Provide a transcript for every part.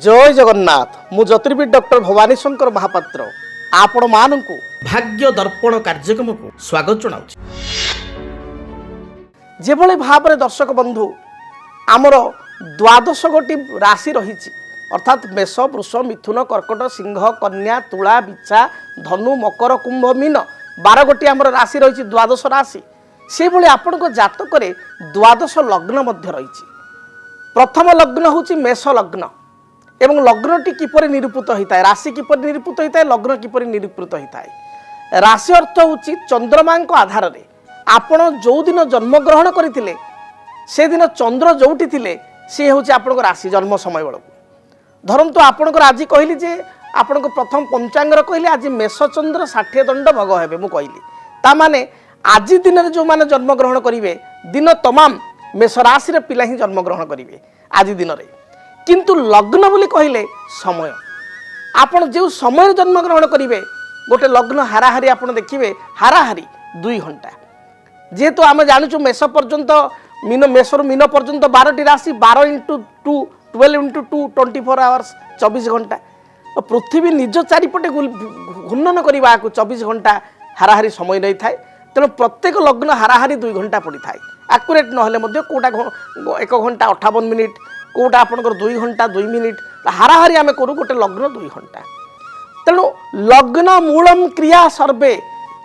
जय जगन्नाथ मु ज्योतिर्विद डॉक्टर भवानी शंकर महापात्र आपण मानकु भाग्य दर्पण कार्यक्रम को स्वागत जनाउछि। जेभଳି भाବରେ दर्शक बंधु आमर द्वादश गोटी राशि रही अर्थात मेष वृष मिथुन कर्कट सिंह कन्या तुला बिछा धनु मकर कुंभ मीन 12 गोटी आमर राशि रही द्वादश राशि से भली आपनको जातक द्वादश लग्न मध्य रही। प्रथम लग्न होची मेष लग्न एवं लग्नटी किपरि निरूपित होता है राशि किपरि निरूपित होता है लग्न किपरि निरूपित होता है। राशि अर्थ होची चंद्रमा आधार रे आपण जो दिन जन्म ग्रहण करथिले से दिन चंद्र जोटी थिले से होची आपण राशि जन्म समय बेलू धरंतु आपण आज कहली जे आपण प्रथम पंचांग कहली आज मेष चंद्र 60 दंड भग हेबे मु कहली ता माने आज दिन रे जो माने जन्म ग्रहण करिवे दिन तमाम मेष राशि रे पिला ही जन्म ग्रहण करिवे आज दिन रे किंतु लग्न बोली कहले समय आपण जो समय जन्म ग्रहण करिवे गोटे लग्न हाराहारी आपण देखिवे हाराहारी 2 घंटा जेहेतु आम जानूँ मेष पर्यंत मीन मेषर मीन पर्यंत 12टी राशि 12 × 2 12 × 2 24 आवर्स 24 घंटा पृथ्वी निज चारिपटे घूर्णन करने को 24 घंटा हाराहारी समय नहीं थाए तेणु प्रत्येक लग्न हाराहारी 2 घंटा पड़ी थाए आकुरेट नहेले कोटा 1 घंटा 58 मिनिट कोटा आपंकर 2 घंटा 2 मिनिट हाराहारी आम करूँ गोटे लग्न 2 घंटा तेणु लग्न मूलम क्रिया सर्वे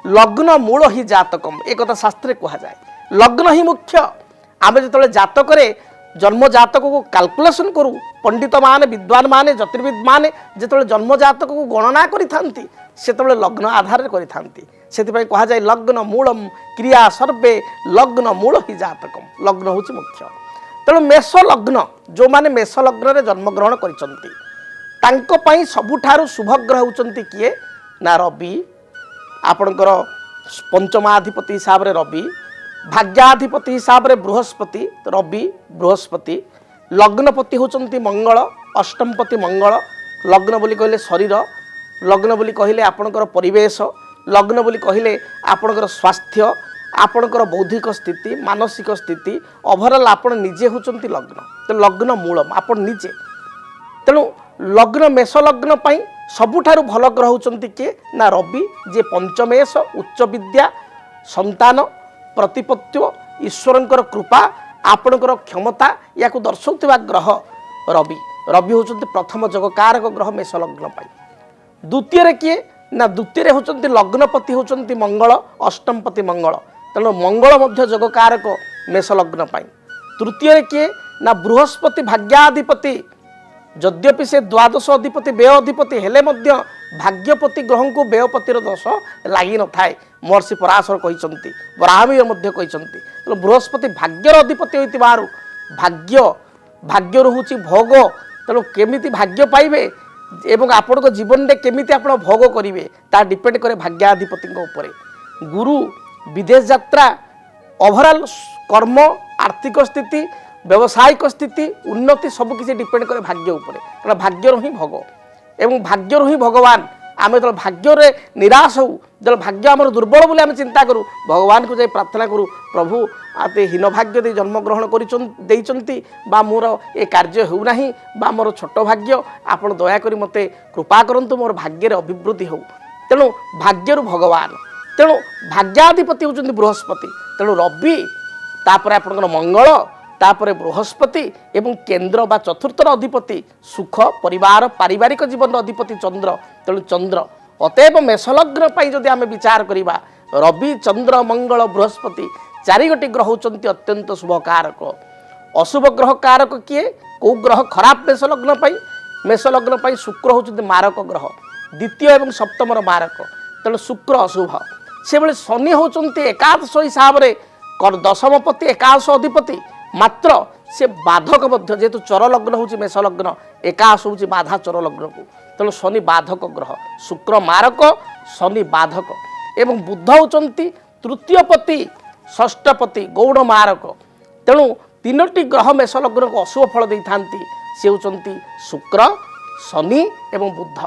लग्न मूल ही जातकम एक शास्त्र कह जाए लग्न ही मुख्य आम जो जातक जन्म जातक को कैलकुलेशन करूँ पंडित माने विद्वान माने ज्योतिर्विद माने जो जन्म जातक को गणना करते लग्न आधार करते कह जाए लग्न मूलम क्रिया सर्वे लग्न मूल ही जातकम लग्न हूँ मुख्य तेणु मेष लग्न जो माने मेष लग्न जन्म ग्रहण कर सबुठारु शुभ ग्रह होचंती किए ना रवि आपणकर पंचमाधिपति हिसाब रे रवि भाग्याधिपति हिसाब रे बृहस्पति रवि बृहस्पति लग्नपति होचंती मंगल अष्टमपति मंगल लग्न बोली कहले शरीर लग्न बोली कहले आपणकर परिवेश लग्न बोली कहले आपणकर स्वास्थ्य आपणकर बौद्धिक स्थिति मानसिक स्थिति ओवरऑल आपण निजे होचंती लग्न तो लग्न मूलम आपण निजे तेणु लग्न मेष लग्न पाई सबुठारु भल ग्रह होचंती के ना रवि जे पंचमेश उच्च विद्या संतान प्रतिपत्ति ईश्वरंकर कृपा आपणकर क्षमता या दर्शाउथिबा ग्रह रवि रवि होचंती प्रथम जगकारक ग्रह मेष लग्न पाई द्वितीय रे किए ना द्वितीय होचंती लग्नपति होचंती मंगल अष्टमपति मंगल तेणु मंगल मध्य जगकारक मेष लग्न पाई तृतीय रे किए ना बृहस्पति भाग्याधिपति यद्यपि से द्वादश अधिपति व्यय अधिपति हेले मध्य भाग्यपति ग्रह को व्ययपतिर दोष लगी न थाए महर्षि पराशर कहते बराहमीय मध्य कहते तेणु बृहस्पति भाग्यर अधिपति होइतिबारु भाग्य भाग्य हूँ भोग तेणु केमिति भाग्य पाइबे एवं आपण जीवन में केमिति आपण भोग करेंगे ता डिपेंड करे भाग्याधिपति उपरे गुरु विदेश यात्रा ओवरऑल कर्म आर्थिक स्थिति व्यावसायिक स्थिति उन्नति सबकिछि डिपेंड करे भाग्य उपरे कारण भाग्यर ही भोग एवं भाग्यर ही भगवान आम जो भाग्य निराश हो जो भाग्य आम दुर्बल बोली आम चिंता करूँ भगवान को जाई प्रार्थना करूँ प्रभु आते हीन भाग्य दे जन्म ग्रहण करते मोर ए कार्य होना बा मोर छोट भाग्य आपण दयाकोरी मते कृपा करंतु मोर भाग्य अभिवृद्धि हो तेणु भाग्य भगवान तेणु भाग्याधिपति होचंती बृहस्पति तेणु रवि तापर आपणकर मंगल तापर बृहस्पति एवं केंद्र बा चतुर्थर अधिपति सुख परिवार पारिवारिक जीवन अधिपति चंद्र तेणु चंद्र अतएव मेषलग्न जदि आम विचार करवा रवि चंद्र मंगल बृहस्पति 4 गोटी ग्रह होचंती अत्यंत शुभ कारक अशुभ ग्रह कारक किए कौ ग्रह खराब मेषलग्न शुक्र होचंती मारक ग्रह द्वितीय एवं सप्तमर मारक तेणु शुक्र अशुभ से भली शनि होचंती एकादश हिसाब रे दशमपति एकादश अधिपति मात्र से बाधक मध्य जेहेतु चर लग्न होची मेष लग्न एकादश होची बाधा चर लग्न को तेणु शनि बाधक ग्रह शुक्र मारक शनि बाधक एवं बुध होचंती तृतीयपति षष्ठपति गौड़ मारक तेणु 3टी ग्रह मेष लग्न को अशुभ फल दे थांती से होचंती शुक्र शनि एवं बुध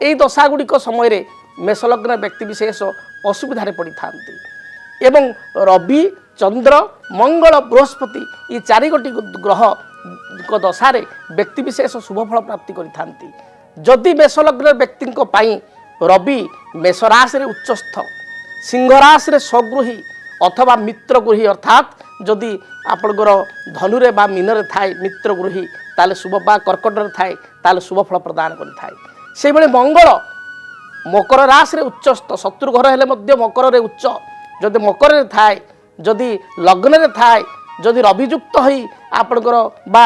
यही दशा गुड़िक समय मेष लग्न व्यक्ति विशेष असुविधा पड़ी थांती एवं रवि चंद्र मंगल बृहस्पति ये 4 गोटी ग्रह ଦଶାରେ ବ୍ୟକ୍ତିବିଶେଷ ଶୁଭଫଳ ପ୍ରାପ୍ତି କରିଥାନ୍ତି। ଯଦି ମେଷ ଲଗ୍ନର ବ୍ୟକ୍ତିଙ୍କ ପାଇଁ ରବି ମେଷ ରାଶିରେ ଉଚ୍ଚସ୍ଥ, ସିଂହ ରାଶିରେ ସ୍ୱଗୃହୀ ଅଥବା ମିତ୍ର ଗୃହୀ ଅର୍ଥାତ୍ ଯଦି ଆପଣଙ୍କର ଧନୁରେ ବା ମୀନରେ ଥାଏ ମିତ୍ର ଗୃହୀ ତାହେଲେ ଶୁଭ ବା କର୍କଟରେ ଥାଏ ତାହେଲେ ଶୁଭଫଳ ପ୍ରଦାନ କରିଥାଏ। ସେହିଭଳି ମଙ୍ଗଳ ମକର ରାଶିରେ ଉଚ୍ଚସ୍ଥ, ଶତ୍ରୁ ଘର ହେଲେ ମଧ୍ୟ ମକରରେ ଉଚ୍ଚ, ଯଦି ମକରରେ ଥାଏ, ଯଦି ଲଗ୍ନରେ ଥାଏ, ଯଦି ରବିଯୁକ୍ତ ହୋଇ ଆପଣଙ୍କର ବା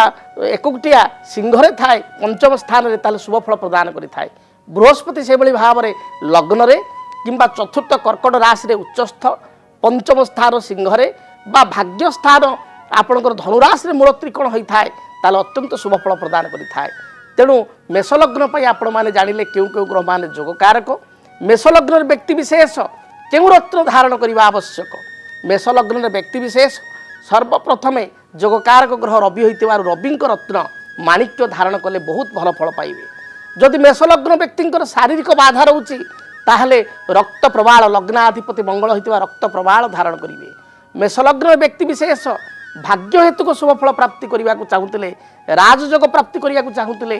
ଏକୋଟିଆ ସିଂହରେ ଥାଏ ପଞ୍ଚମ ସ୍ଥାନରେ ତାହେଲେ ଶୁଭଫଳ ପ୍ରଦାନ କରିଥାଏ। ବୃହସ୍ପତି ସେଭଳି ଭାବରେ ଲଗ୍ନରେ କିମ୍ବା ଚତୁର୍ଥ କର୍କଟ ରାଶିରେ ଉଚ୍ଚସ୍ଥ, ପଞ୍ଚମ ସ୍ଥାନ ସିଂହରେ ବା ଭାଗ୍ୟ ସ୍ଥାନ ଆପଣଙ୍କର ଧନୁରାଶିରେ ମୂଳ ତ୍ରିକୋଣ ହୋଇଥାଏ ତାହେଲେ ଅତ୍ୟନ୍ତ ଶୁଭଫଳ ପ୍ରଦାନ କରିଥାଏ। ତେଣୁ ମେଷଲଗ୍ନ ପାଇଁ ଆପଣମାନେ ଜାଣିଲେ କେଉଁ କେଉଁ ଗ୍ରହମାନେ ଯୋଗକାରକ, ମେଷଲଗ୍ନର ବ୍ୟକ୍ତିବିଶେଷ କେଉଁ ରତ୍ନ ଧାରଣ କରିବା ଆବଶ୍ୟକ। ମେଷଲଗ୍ନର ବ୍ୟକ୍ତିବିଶେଷ ସର୍ବପ୍ରଥମେ ଯୋଗକାରକ ଗ୍ରହ ରବି ହୋଇଥିବାରୁ ରବିଙ୍କ ରତ୍ନ ମାଣିକ୍ୟ ଧାରଣ କଲେ ବହୁତ ଭଲ ଫଳ ପାଇବେ। ଯଦି ମେଷଲଗ୍ନ ବ୍ୟକ୍ତିଙ୍କର ଶାରୀରିକ ବାଧା ରହୁଛି ତାହେଲେ ରକ୍ତ ପ୍ରବାଳ, ଲଗ୍ନାଧିପତି ମଙ୍ଗଳ ହୋଇଥିବା ରକ୍ତ ପ୍ରବାଳ ଧାରଣ କରିବେ। ମେଷଲଗ୍ନର ବ୍ୟକ୍ତିବିଶେଷ ଭାଗ୍ୟ ହେତୁକ ଶୁଭଫଳ ପ୍ରାପ୍ତି କରିବାକୁ ଚାହୁଁଥିଲେ, ରାଜଯୋଗ ପ୍ରାପ୍ତି କରିବାକୁ ଚାହୁଁଥିଲେ,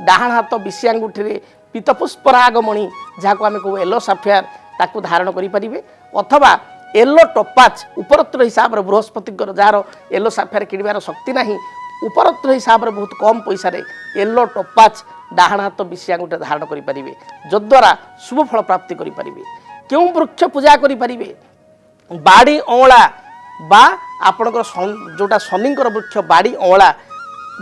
ଡାହାଣ ହାତ ବିଶି ଆଙ୍ଗୁଠିରେ ପୀତପୁଷ୍ପରାଗମଣି ଯାହାକୁ ଆମେ କହୁ ୟେଲୋ ସାଫାୟାର ତାକୁ ଧାରଣ କରିପାରିବେ, ଅଥବା ୟେଲୋ ଟୋପାଜ ଉପରତ୍ର ହିସାବରେ ବୃହସ୍ପତିଙ୍କର ଯାହାର ୟେଲୋ ସାଫାୟାର କିଣିବାର ଶକ୍ତି ନାହିଁ ଉପରତ୍ର ହିସାବରେ ବହୁତ କମ୍ ପଇସାରେ ୟେଲୋ ଟୋପାଜ ଡାହାଣ ହାତ ବିଶି ଆଙ୍ଗୁଠିରେ ଧାରଣ କରିପାରିବେ, ଯଦ୍ୱାରା ଶୁଭଫଳ ପ୍ରାପ୍ତି କରିପାରିବେ। କେଉଁ ବୃକ୍ଷ ପୂଜା କରିପାରିବେ? ବାଡ଼ି ଅଁଳା ବା ଆପଣଙ୍କର ଯେଉଁଟା ଶନିଙ୍କର ବୃକ୍ଷ ବାଡ଼ି ଅଁଳା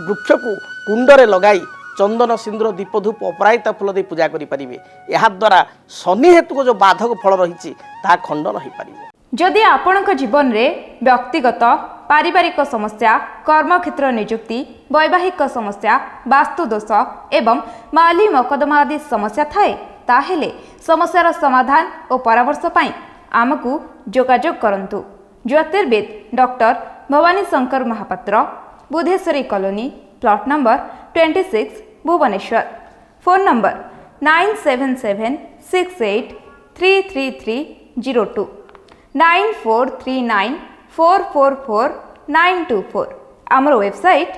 ବୃକ୍ଷକୁ କୁଣ୍ଡରେ ଲଗାଇ ଚନ୍ଦନ ସିନ୍ଦୁର ଦୀପ ଧୂପ ଅପରାଜିତା ଫୁଲ ଦେଇ ପୂଜା କରିପାରିବେ। ଏହାଦ୍ୱାରା ଶନି ହେତୁକ ଯେଉଁ ବାଧକ ଫଳ ରହିଛି ତାହା ଖଣ୍ଡନ ହୋଇପାରିବ। ଯଦି ଆପଣଙ୍କ ଜୀବନରେ ବ୍ୟକ୍ତିଗତ ପାରିବାରିକ ସମସ୍ୟା, କର୍ମକ୍ଷେତ୍ର ନିଯୁକ୍ତି, ବୈବାହିକ ସମସ୍ୟା, ବାସ୍ତୁଦୋଷ ଏବଂ ମାଲି ମକଦ୍ଦମା ଆଦି ସମସ୍ୟା ଥାଏ ତାହେଲେ ସମସ୍ୟାର ସମାଧାନ ଓ ପରାମର୍ଶ ପାଇଁ ଆମକୁ ଯୋଗାଯୋଗ କରନ୍ତୁ। ଜ୍ୟୋତିର୍ବିଦ doctor Bhabani Shankar Mahapatra, Budheswari colony, plot number 26, Bhubaneswar. Phone number 9776833302 9439444924। ଆମର ୱେବସାଇଟ୍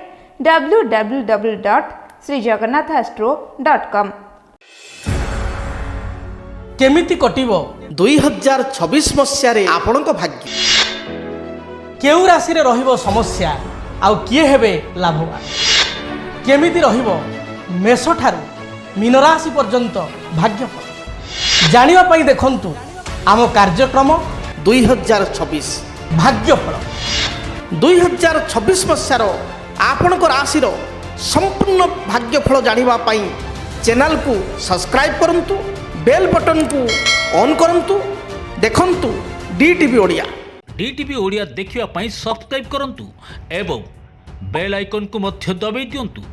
www.srijagannathastro.com। କେମିତି କଟିବ 2026 ମସିହାରେ ଆପଣଙ୍କ ଭାଗ୍ୟ? କେଉଁ ରାଶିରେ ରହିବ ସମସ୍ୟା ଆଉ କିଏ ହେବେ ଲାଭବାନ? କେମିତି ରହିବ ମେଷଠାରୁ ମୀନରାଶି ପର୍ଯ୍ୟନ୍ତ ଭାଗ୍ୟଫଳ? ଜାଣିବା ପାଇଁ ଦେଖନ୍ତୁ ଆମ କାର୍ଯ୍ୟକ୍ରମ 2026 ଭାଗ୍ୟଫଳ। 2026 ମସିହାର ଆପଣଙ୍କ ରାଶିର ସମ୍ପୂର୍ଣ୍ଣ ଭାଗ୍ୟଫଳ ଜାଣିବା ପାଇଁ ଚ୍ୟାନେଲକୁ ସବସ୍କ୍ରାଇବ୍ କରନ୍ତୁ, ବେଲ୍ ବଟନକୁ ଅନ୍ କରନ୍ତୁ, ଦେଖନ୍ତୁ DTV ଓଡ଼ିଆ। DTV ଓଡ଼ିଆ ଦେଖିବା ପାଇଁ ସବସ୍କ୍ରାଇବ୍ କରନ୍ତୁ ଏବଂ ବେଲ୍ ଆଇକନ୍କୁ ମଧ୍ୟ ଦବାଇ ଦିଅନ୍ତୁ।